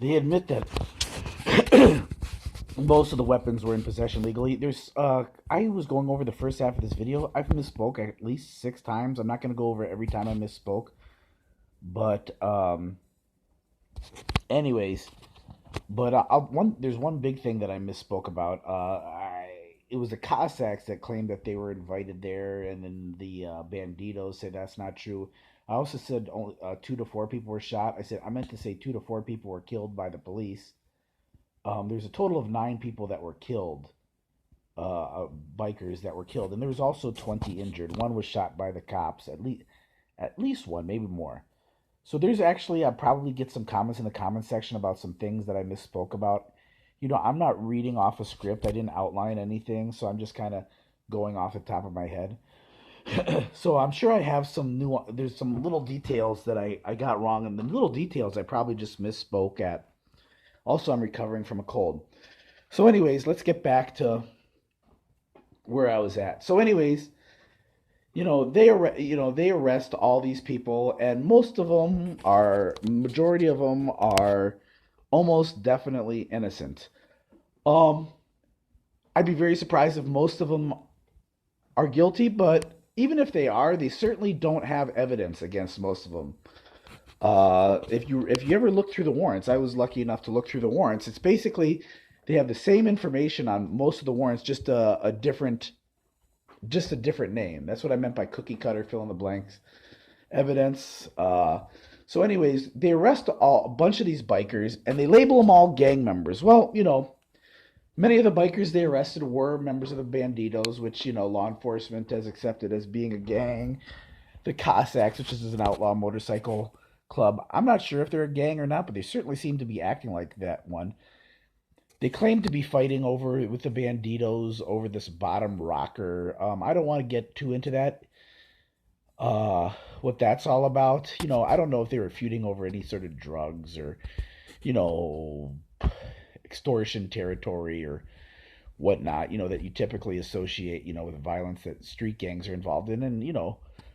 They admit that most of the weapons were in possession legally. I was going over the first half of this video. I've misspoke at least 6 times. I'm not going to go over every time I misspoke, but anyways, but there's one big thing that I misspoke about. It was the Cossacks that claimed that they were invited there, and then the Banditos said that's not true. I also said only 2 to 4 people were shot. I meant to say 2 to 4 people were killed by the police. There's a total of 9 people that were killed, bikers that were killed, and there was also 20 injured. One was shot by the cops, at least one, maybe more. So there's actually, I'll probably get some comments in the comment section about some things that I misspoke about. I'm not reading off a script. I didn't outline anything, so I'm just kind of going off the top of my head. So I'm sure I have there's some little details that I got wrong, and the little details I probably just misspoke at. Also, I'm recovering from a cold. So anyways, let's get back to where I was at. So anyways, they arrest all these people, and majority of them are almost definitely innocent. Um, I'd be very surprised if most of them are guilty, but even if they are, they certainly don't have evidence against most of them. If you ever look through the warrants, I was lucky enough to look through the warrants. It's basically they have the same information on most of the warrants, just a different name. That's what I meant by cookie cutter, fill in the blanks evidence. So, anyways, they arrest a bunch of these bikers and they label them all gang members. Well, many of the bikers they arrested were members of the Banditos, which law enforcement has accepted as being a gang. The Cossacks, which is an outlaw motorcycle club. I'm not sure if they're a gang or not, but they certainly seem to be acting like that one. They claim to be fighting over with the Banditos over this bottom rocker. I don't want to get too into that. What that's all about. I don't know if they were feuding over any sort of drugs or, you know, extortion territory or whatnot. That you typically associate, with violence that street gangs are involved in, and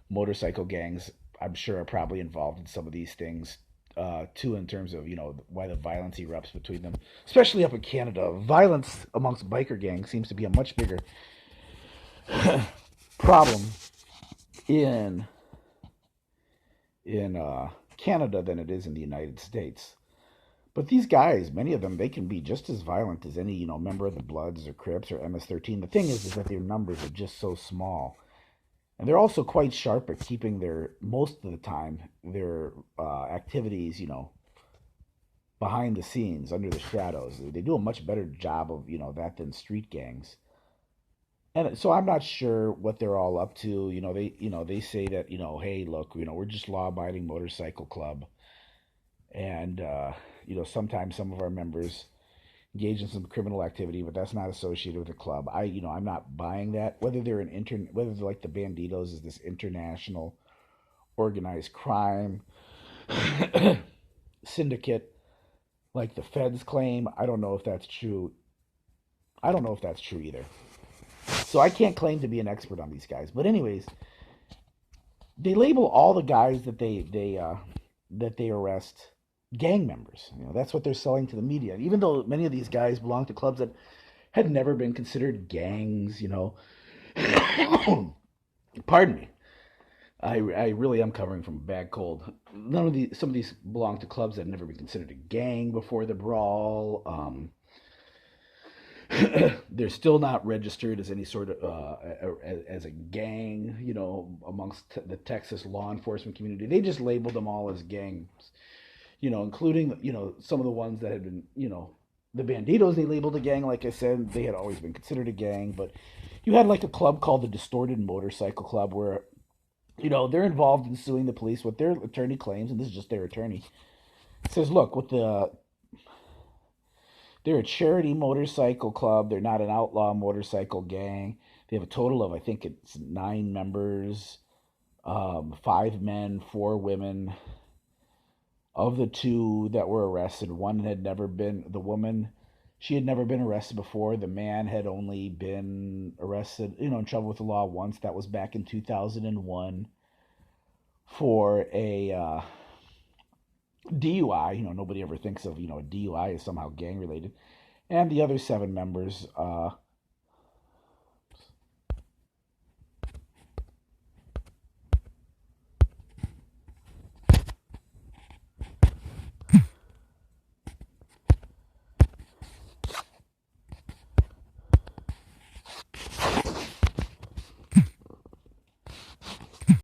motorcycle gangs. I'm sure are probably involved in some of these things too, in terms of why the violence erupts between them, especially up in Canada. Violence amongst biker gangs seems to be a much bigger problem in Canada than it is in the United States. But these guys, many of them, they can be just as violent as any member of the Bloods or Crips or MS-13. The thing is that their numbers are just so small. And they're also quite sharp at keeping most of the time, their activities, behind the scenes, under the shadows. They do a much better job of, that than street gangs. And so I'm not sure what they're all up to. They say that, hey, look, we're just law-abiding motorcycle club. And, sometimes some of our members engage in some criminal activity, but that's not associated with the club. I'm not buying that. Whether they're whether they're like the Banditos is this international organized crime syndicate, like the feds claim. I don't know if that's true. I don't know if that's true either. So I can't claim to be an expert on these guys. But anyways, they label all the guys that they arrest gang members. That's what they're selling to the media. Even though many of these guys belong to clubs that had never been considered gangs. Pardon me. I really am covering from a bad cold. Some of these belong to clubs that had never been considered a gang before the brawl. They're still not registered as any sort of as a gang, amongst the Texas law enforcement community. They just labeled them all as gangs, including some of the ones that had been, the Banditos. They labeled a gang. Like I said, they had always been considered a gang, but you had like a club called the Distorted Motorcycle Club, where they're involved in suing the police. What their attorney claims, and this is just their attorney, says, look, they're a charity motorcycle club. They're not an outlaw motorcycle gang. They have a total of, I think it's 9 members, 5 men, 4 women. Of the 2 that were arrested, one had never been, the woman, she had never been arrested before. The man had only been arrested, in trouble with the law once. That was back in 2001 for DUI. Nobody ever thinks of a DUI as somehow gang related. And the other seven members